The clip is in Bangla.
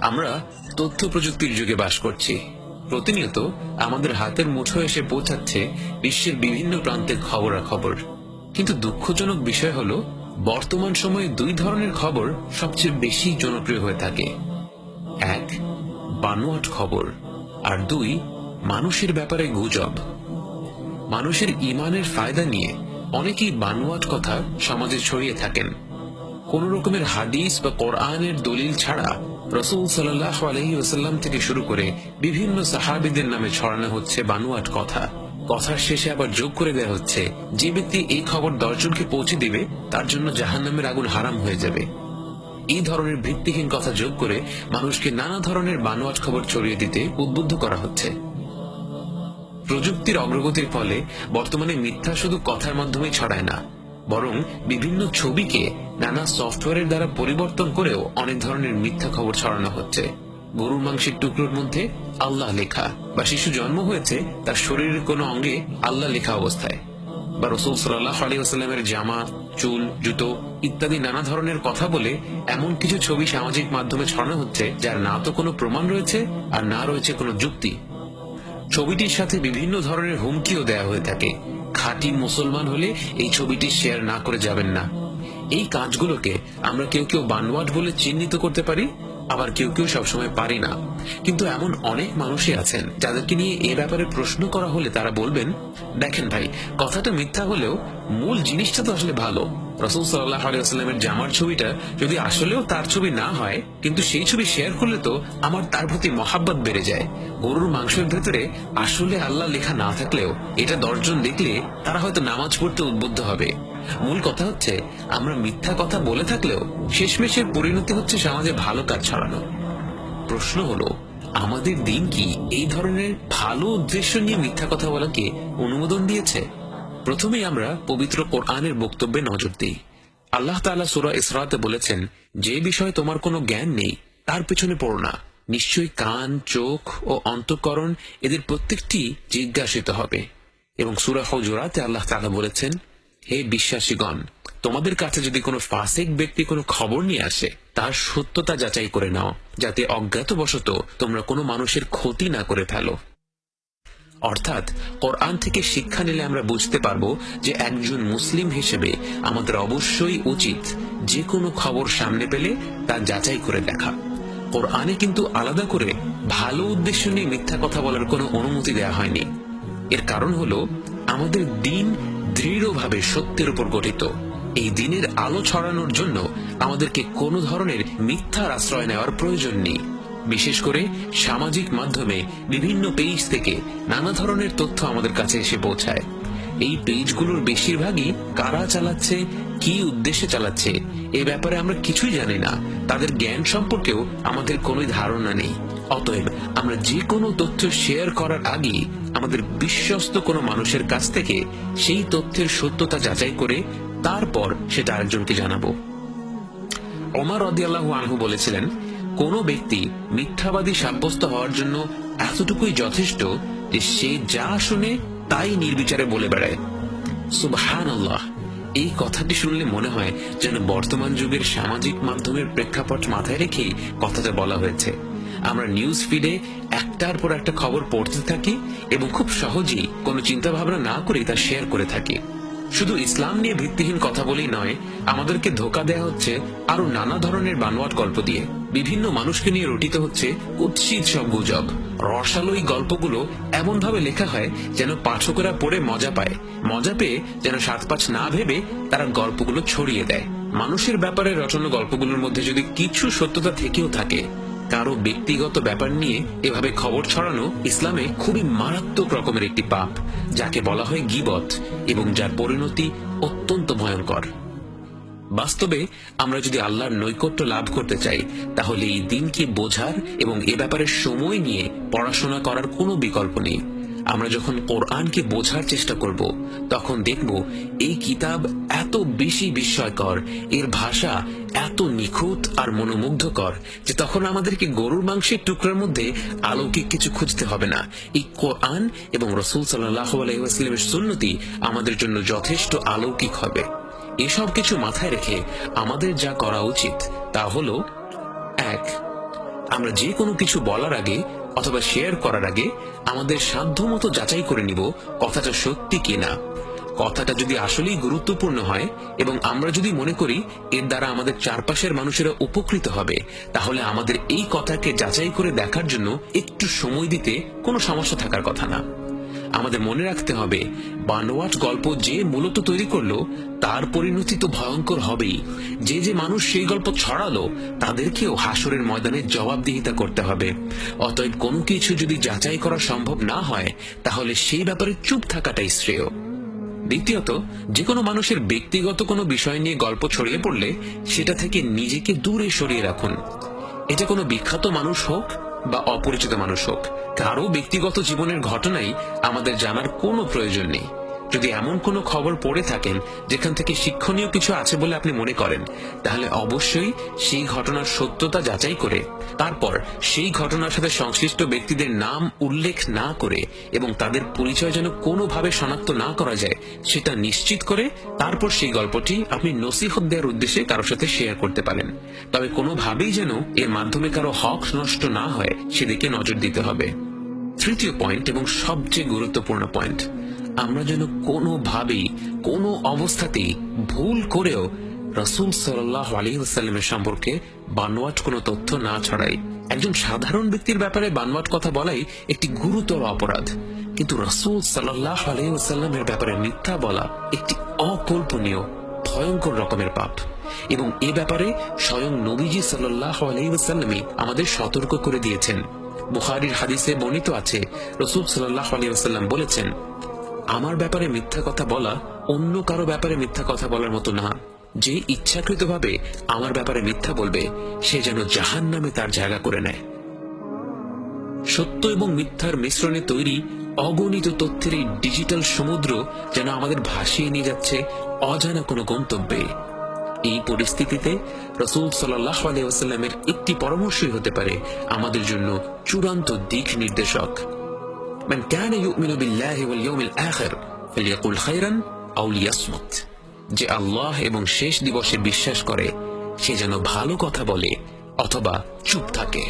আমরা তথ্য প্রযুক্তির যুগে বাস করছি। প্রতিনিয়ত আমাদের হাতের মুঠোয় এসে পৌঁছাচ্ছে বিশ্বের বিভিন্ন প্রান্তের খবরাখবর। কিন্তু দুঃখজনক বিষয় হলো, বর্তমান সময়ে দুই ধরনের খবর সবচেয়ে বেশি জনপ্রিয় হয়ে থাকে। এক, বানোয়াট খবর, আর দুই, মানুষের ব্যাপারে গুজব। মানুষের ঈমানের ফায়দা নিয়ে অনেকেই বানোয়াট কথা সমাজে ছড়িয়ে থাকেন। কোন রকমের হাদিস বা কোরআনের দলিল ছাড়া রাসূল সাল্লাল্লাহু আলাইহি ওয়াসাল্লাম থেকে শুরু করে বিভিন্ন সাহাবীদের নামে ছড়ানো হচ্ছে বানোয়াট কথা। কথার শেষে আবার যোগ করে দেওয়া হচ্ছে, যে ব্যক্তি এই খবর 10 জনকে পৌঁছে দিবে তার জন্য জাহান্নামের আগুন হারাম হয়ে যাবে। এই ধরনের ভিত্তিহীন কথা যোগ করে মানুষকে নানা ধরনের বানোয়াট খবর ছড়িয়ে দিতে উদ্বুদ্ধ করা হচ্ছে। প্রযুক্তির অগ্রগতির ফলে বর্তমানে মিথ্যা শুধু কথার মাধ্যমে ছড়ায় না, বরং বিভিন্ন ছবিকে নানা সফটওয়্যারের দ্বারা পরিবর্তন করেও অনেক ধরনের মিথ্যা খবর ছড়ানো হচ্ছে। গরুর মাংসের টুকরোর মধ্যে আল্লাহ লেখা, বা শিশু জন্ম হয়েছে তার শরীরের কোনো অঙ্গে আল্লাহ লেখা অবস্থায়, বা রাসূল সাল্লাল্লাহু আলাইহি ওয়াসাল্লামের জামা, চুল, জুতো ইত্যাদি নানা ধরনের কথা বলে এমন কিছু ছবি সামাজিক মাধ্যমে ছড়ানো হচ্ছে যার না তো কোনো প্রমাণ রয়েছে আর না রয়েছে কোনো যুক্তি। ছবিটির সাথে বিভিন্ন ধরনের হুমকিও দেয়া হয়ে থাকে। খাঁটি মুসলমান হলে এই ছবিটি শেয়ার না করে যাবেন না। এই কাজগুলোকে আমরা কেউ কেউ বানোয়াট বলে চিহ্নিত করতে পারি, আবার কেউ কেউ সবসময় পারি না। কিন্তু এমন অনেক মানুষই আছেন যাদেরকে নিয়ে এ ব্যাপারে প্রশ্ন করা হলে তারা বলবেন, দেখেন ভাই, কথাটা মিথ্যা হলেও মূল জিনিসটা তো আসলে ভালো। রাসূল সাল্লাল্লাহু আলাইহি ওয়াসাল্লামের জামার ছবিটা যদি আসলেও তার ছবি না হয়, কিন্তু সেই ছবি শেয়ার করলে তো আমার তার প্রতি মহাব্বত বেড়ে যায়। গরুর মাংসের ভেতরে আসলে আল্লাহ লেখা না থাকলেও এটা 10 জন দেখলে তারা হয়তো নামাজ পড়তে উদ্বুদ্ধ হবে। মূল কথা হচ্ছে, আমরা মিথ্যা কথা বলে থাকলেও শেষমেশের পরিণতি হচ্ছে সমাজে ভালো কাজ ছড়ানো। প্রশ্ন হলো, আমাদের দিন কি এই ধরনের ভালো উদ্দেশ্য নিয়ে মিথ্যা কথা বলাকে অনুমোদন দিয়েছে? প্রথমেই আমরা পবিত্র কোরআনের বক্তব্যে নজর দিই। আল্লাহ তাআলা সূরা ইসরাতে বলেছেন, যে বিষয়ে তোমার কোনো জ্ঞান নেই তার পেছনে পড়ো না। নিশ্চয়ই কান, চোখ ও অন্তঃকরণ এদের প্রত্যেকটি জিজ্ঞাসিত হবে। এবং সূরা হুজুরাতে আল্লাহ তাআলা বলেছেন, হে বিশ্বাসীগণ, তোমাদের কাছে যদি কোনো ফাসিক ব্যক্তি কোনো খবর নিয়ে আসে তার সত্যতা যাচাই করে নাও, যাতে অজ্ঞাতবশত তোমরা কোনো মানুষের ক্ষতি না করে ফেলো। অর্থাৎ কোরআন থেকে শিক্ষা নিলে আমরা বুঝতে পারবো যে একজন মুসলিম হিসেবে আমাদের অবশ্যই উচিত যে কোনো খবর সামনে পেলে তা যাচাই করে দেখা। কোরআনে কিন্তু আলাদা করে ভালো উদ্দেশ্য নিয়ে মিথ্যা কথা বলার কোনো অনুমতি দেওয়া হয়নি। এর কারণ হলো, আমাদের দিন দৃঢ়ভাবে সত্যের উপর গঠিত। এই দিনের আলো ছড়ানোর জন্য আমাদেরকে কোনো ধরনের মিথ্যার আশ্রয় নেওয়ার প্রয়োজন নেই। বিশেষ করে সামাজিক মাধ্যমে বিভিন্ন পেজ থেকে নানা ধরনের তথ্য আমাদের কাছে এসে পৌঁছায়। এই পেজগুলোর বেশিরভাগই কারা চালাচ্ছে, কি উদ্দেশ্যে চালাচ্ছে এ ব্যাপারে আমরা কিছুই জানি না। তাদের জ্ঞান সম্পর্কেও আমাদের কোনো ধারণা নেই। অতএব আমরা যে কোনো তথ্য শেয়ার করার আগে আমাদের বিশ্বস্ত কোনো মানুষের কাছ থেকে সেই তথ্যের সত্যতা যাচাই করে তারপর সেটা আরেকজনকে জানাবো। ওমর রাদিয়াল্লাহু আনহু বলেছিলেন, কোন ব্যক্তি মিথ্যাবাদী সাব্যস্ত হওয়ার জন্য এতটুকুই যথেষ্ট যে সে যা শুনে তাই নির্বিচারে বলে বেড়ায়। সুবহানাল্লাহ। এই কথাটি শুনলে মনে হয় যেন বর্তমান যুগের সামাজিক মাধ্যমের প্রেক্ষাপট মাথায় রেখেই কথাটা বলা হয়েছে। আমরা নিউজ ফিডে একটার পর একটা খবর পড়তে থাকি এবং খুব সহজেই কোনো চিন্তা ভাবনা না করে তা শেয়ার করে থাকি। শুধু ইসলাম নিয়ে ভিত্তিহীন কথা বলেই নয়, আমাদেরকে ধোঁকা দেয়া হচ্ছে আরো নানা ধরনের বানোয়াট গল্প দিয়ে। বিভিন্ন মানুষকে নিয়ে রটিত হচ্ছে কুৎসিত সব গুজব। রসালো এই গল্পগুলো এমন ভাবে লেখা হয় যেন পাঠকেরা পড়ে মজা পায়। মজা পেয়ে যেন ৭-৫ না ভেবে তারা গল্পগুলো ছড়িয়ে দেয়। মানুষের ব্যাপারে রচনা গল্পগুলোর মধ্যে যদি কিছু সত্যতা থেকেও থাকে, কারো ব্যক্তিগত ব্যাপার নিয়ে এভাবে খবর ছড়ানো ইসলামে খুবই মারাত্মক রকমের একটি পাপ, যাকে বলা হয় গীবত, এবং যার পরিণতি অত্যন্ত ভয়ঙ্কর। বাস্তবে আমরা যদি আল্লাহর নৈকট্য লাভ করতে চাই, তাহলে এই দিনকে বোঝার এবং এ ব্যাপারে সময় নিয়ে পড়াশোনা করার কোনো বিকল্প নেই। আমরা যখন কোরআনকে বোঝার চেষ্টা করব, তখন দেখব এই কিতাব এত বেশি বিস্ময়কর, এর ভাষা এত নিখুঁত আর মনোমুগ্ধকর যে তখন আমাদেরকে গরুর মাংসের টুকরার মধ্যে অলৌকিক কিছু খুঁজতে হবে না। এই কোরআন এবং রাসূল সাল্লাল্লাহু আলাইহি ওয়াসাল্লামের সুন্নতি আমাদের জন্য যথেষ্ট অলৌকিক হবে। এসব কিছু মাথায় রেখে আমাদের যা করা উচিত তা হলো, এক, আমরা যে কোনো কিছু বলার আগে অথবা শেয়ার করার আগে আমাদের সাধ্যমতো যাচাই করে নিব কথাটা সত্যি কিনা। কথাটা যদি আসলেই গুরুত্বপূর্ণ হয় এবং আমরা যদি মনে করি এর দ্বারা আমাদের চারপাশের মানুষেরা উপকৃত হবে, তাহলে আমাদের এই কথাকে যাচাই করে দেখার জন্য একটু সময় দিতে কোনো সমস্যা থাকার কথা না। আমাদের মনে রাখতে হবে, বানোয়াট গল্প যে মূলত তৈরি করলো তার পরিণতি তো ভয়ঙ্কর হবেই। যে যে মানুষ সেই গল্প ছড়ালো তাদেরকেও হাসরের ময়দানে জবাবদিহিতা করতে হবে। অতএব কোনো কিছু যদি যাচাই করা সম্ভব না হয়, তাহলে সেই ব্যাপারে চুপ থাকাটাই শ্রেয়। দ্বিতীয়ত, যে কোনো মানুষের ব্যক্তিগত কোনো বিষয় নিয়ে গল্প ছড়িয়ে পড়লে সেটা থেকে নিজেকে দূরে সরিয়ে রাখুন। এটা কোনো বিখ্যাত মানুষ হোক বা অপরিচিত মানুষ হোক, কারো ব্যক্তিগত জীবনের ঘটনাই আমাদের জানার কোনো প্রয়োজন নেই। যদি এমন কোনো খবর পড়ে থাকেন যেখান থেকে শিক্ষণীয় কিছু আছে বলে আপনি মনে করেন, তাহলে অবশ্যই সেই ঘটনার সত্যতা যাচাই করে তারপর সেই ঘটনার সাথে সংশ্লিষ্ট ব্যক্তিদের নাম উল্লেখ না করে এবং তাদের পরিচয় যেন কোনোভাবে শনাক্ত না করা যায় সেটা নিশ্চিত করে তারপর সেই গল্পটি আপনি নসিহত দেওয়ার উদ্দেশ্যে কারোর সাথে শেয়ার করতে পারেন। তবে কোনোভাবেই যেন এর মাধ্যমে কারো হক নষ্ট না হয় সেদিকে নজর দিতে হবে। তৃতীয় পয়েন্ট এবং সবচেয়ে গুরুত্বপূর্ণ পয়েন্ট, আমরা যেন কোনোভাবেই কোনো অবস্থাতেই ভুল করেও রাসূল সাল্লাল্লাহু আলাইহি ওয়াসাল্লামের সম্পর্কে বানোয়াট কোনো তথ্য না ছড়াই। একজন সাধারণ ব্যক্তির ব্যাপারে বানোয়াট কথা বলাই একটি গুরুতর অপরাধ, কিন্তু রাসূল সাল্লাল্লাহু আলাইহি ওয়াসাল্লামের ব্যাপারে মিথ্যা বলা একটি অকল্পনীয় ভয়ঙ্কর রকমের পাপ। এবং এ ব্যাপারে স্বয়ং নবীজি সাল্লাল্লাহু আলাইহি ওয়াসাল্লামই আমাদের সতর্ক করে দিয়েছেন। বুখারীর হাদিসে বর্ণিত আছে, রাসূল সাল্লাল্লাহু আলাইহি ওয়াসাল্লাম বলেছেন, আমার ব্যাপারে মিথ্যা কথা বলা অন্য কারো ব্যাপারে মিথ্যা কথা বলার মতো না। যে ইচ্ছাকৃতভাবে আমার ব্যাপারে মিথ্যা বলবে সে যেন জাহান্নামে তার জায়গা করে নেয়। সত্য এবং মিথ্যার মিশ্রণে তৈরি অগণিত তথ্যের এই ডিজিটাল সমুদ্র যেন আমাদের ভাসিয়ে নিয়ে যাচ্ছে অজানা কোনো গন্তব্যে। এই পরিস্থিতিতে রাসূল সাল্লাল্লাহু আলাইহি ওয়াসাল্লামের একটি পরামর্শই হতে পারে আমাদের জন্য চূড়ান্ত দিক নির্দেশক। মান কানা ইউমিনু বিল্লাহি ওয়াল ইয়াউমিল আখির ফালইয়াকুল খায়রান আও লিয়াসমুত। যে আল্লাহ এবং শেষ দিবসে বিশ্বাস করে সে যেন ভালো কথা বলে অথবা চুপ থাকে।